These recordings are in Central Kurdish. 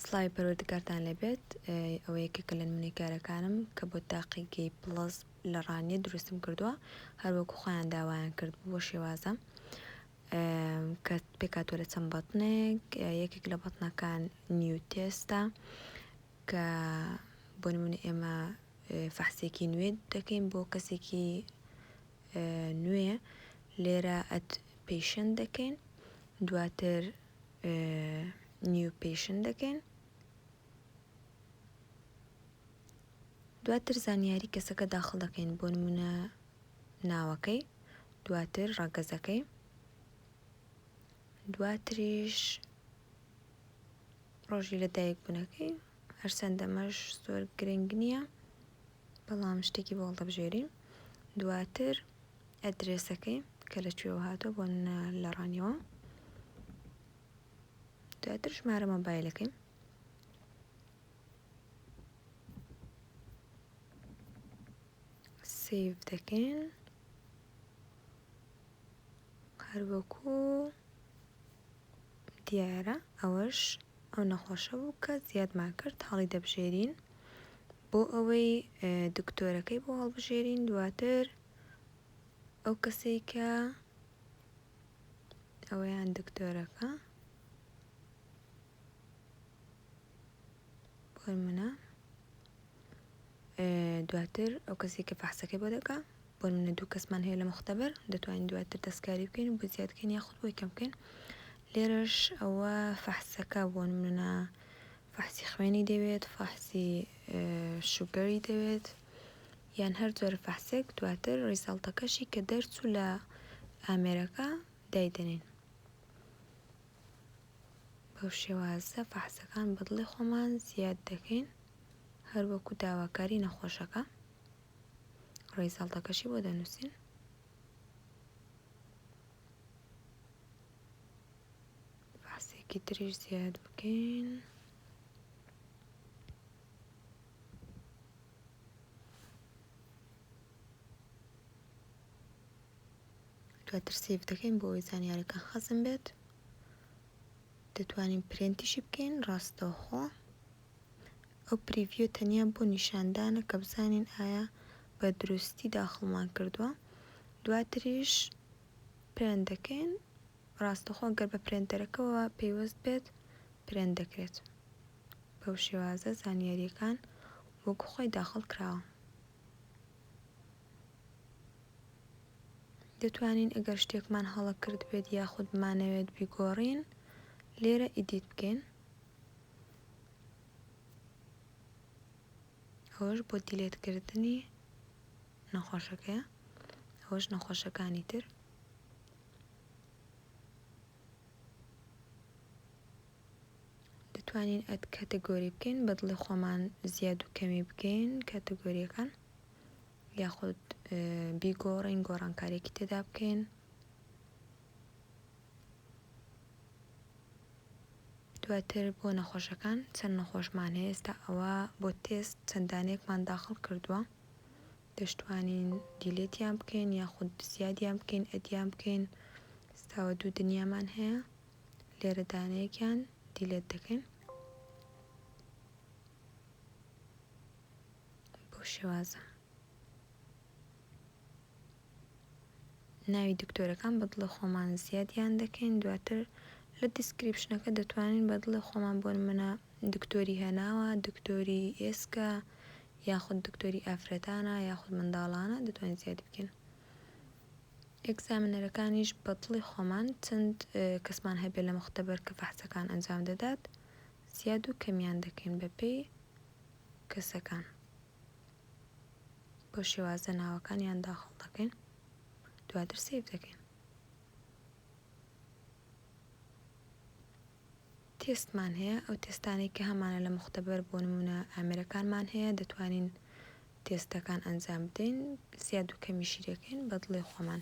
سڵاوی پەروەردگارتان لەبێت. ئەوە یەکێکە لە نمونەی کارەکانم کە بۆ تاقیگەی پڵس لە ڕانیە دروستم کردووە، هەروەکو خۆیان داوایان کرد بۆ شێوازە کە پێکاتوە لە چەند بەتنێک. یەکێک لە بەتنەکان نیو تێستە کە بۆ نمونە ئێمە فەحسێکی نوێ دەکەین بۆ کەسێکی نوێ، لێرە ئەت پیشنت دەکەین، دواتر نیو پیشنت دەکەین، دواتر زانیاری کەسەکە داخل دەکەین بۆ نمونە ناوەکەی، دواتر ڕەگەزەکەی، دواتریش ڕۆژی لەدایک بوونەکەی. هەرچەندەمەش زۆر گرنگ نییە بەڵام شتێکی بۆ هەڵدەبژێرین. دواتر ئەدرێسەکەی کە لەکوێوە هاتووە بۆ لە ڕانیەوە، دواتر ژمارە مۆبایلەکەی، سیڤ دەکەین، هەروەکو دیارە ئەوەش ئەو نەخۆشە بوو کە زیادمان کرد، هەڵی دەبژێرین بۆ ئەوەی دکتۆرەکەی بۆ هەڵبژێرین. دواتر ئەو کەسەی کە ئەوەیان دکتۆرەکە بۆ نمونە، دواتر ئەو کەسی کە فەحسەکەی بۆ دەکا، بۆ نمونە دوو کەسمان هەیە لە مختبەر، دەتوانین دواتر دەستکاری بکەین بۆ زیادکەین یاخود بۆی کەم بکەین. لێرەش ئەوە فەحسەکە بۆ نمونە فەحسی خوێنی دەوێت، فەحسی شوگەری دەوێت، یان هەر جۆرە فەحسێک. دواتر ڕیزاڵتەکەشی کە دەرچوو لە ئامێرەکە دایدەنین. بەو شێوازە فەحسەکان بەدڵی خۆمان زیاد دەکەین، هەروەکو داواکاری نەخۆشەکە، ڕیزاڵتەکەشی بۆ دەنووسین. فەحسێکی تریش زیاد بکەین، دواتر سیڤ دەکەین بۆ ئەوەی زانیاریەکان خەزم بێت. دەتوانین پرینتیشی بکەین ڕاستەوخۆ. ئەو پریڤیۆ تەنیا بۆ نیشاندانە کە بزانین ئایا بە دروستی داخڵمان کردووە. دواتریش پرێنت دەکەین، ڕاستەوخۆ گەر بە پرێنتەرەکەەوە پێوەست بێت پرێنت دەکرێت. بەو شێوازە زانیاریەکان وەکو خۆی داخڵ کراوە. دەتوانین ئەگەر شتێکمان هەڵە کرد بێت یاخود بمانەوێت بیگۆڕین، لێرە ئیدیت بکەین. ئەوەش بۆ دیلێتکردنی نەخۆشەکەیە، ئەوەش نەخۆشەکانی تر. دەتوانین ئەد کاتەگۆری بکەین، بەدڵی خۆمان زیاد و کەمی بکەین کاتەگۆریەکان، یاخود بیگۆڕین، گۆڕانکارێکی تێدا بکەین. دواتر بۆ نەخۆشەکان چەند نەخۆشمان هەیە. ئێستا ئەوە بۆ تێست چەندانەیەکمان داخڵ کردووە، دەشتوانین دیلێتیان بکەین یاخود زیادیان بکەین، ئەدیان بکەین. ئێستاوە دوو دنیامان هەیە، لێرە دانەیەکیان دیلێت دەکەین. بۆ شێوازە ناوی دکتۆرەکان بەدڵی خۆمان زیادیان دەکەین. دواتر لە دیسکریپشنەکە دەتوانین بەدڵی خۆمان بۆ نمونە دکتۆری هەناوە، دکتۆری ئێسکە، یاخود دکتۆری ئافرەتانە، یاخود منداڵانە دەتوانین زیادی بکەین. ئێکزامینەرەکانیش بەدڵی خۆمان چەند کەسمان هەبێت لە مختبەر کە فەحسەکان ئەنجام دەدات، زیاد و کەمیان دەکەین بەپێی کەسەکان. بۆ شێوازە ناوەکانیان داخڵ دەکەین، دواتر سیڤ دەکەین. تێستمان هەیە، ئەو تێستانەی کە هەمانە لە مختبەر بۆ نمونە ئامێرەکانمان هەیە، دەتوانین تێستەکان ئەنجام بدەین، زیاد و کەمیشی دەکەین بەدڵی خۆمان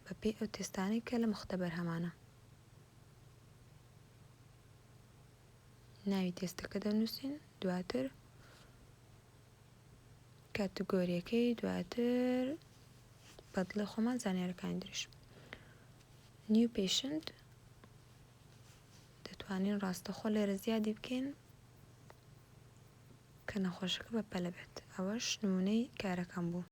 بەپێی ئەو تێستانەی کە لە مختبەر هەمانە. ناوی تێستەکە دەنووسین، دواتر کاتگۆریەکەی، دواتر بەدڵی خۆمان زانیاریەکانی دریش. نیو پیشنت دەتوانین ڕاستەخۆ لێرە زیادی بکەین کە نەخۆشەکە بەپەلە بێت. ئەوەش نمونەی کارەکەم بوو.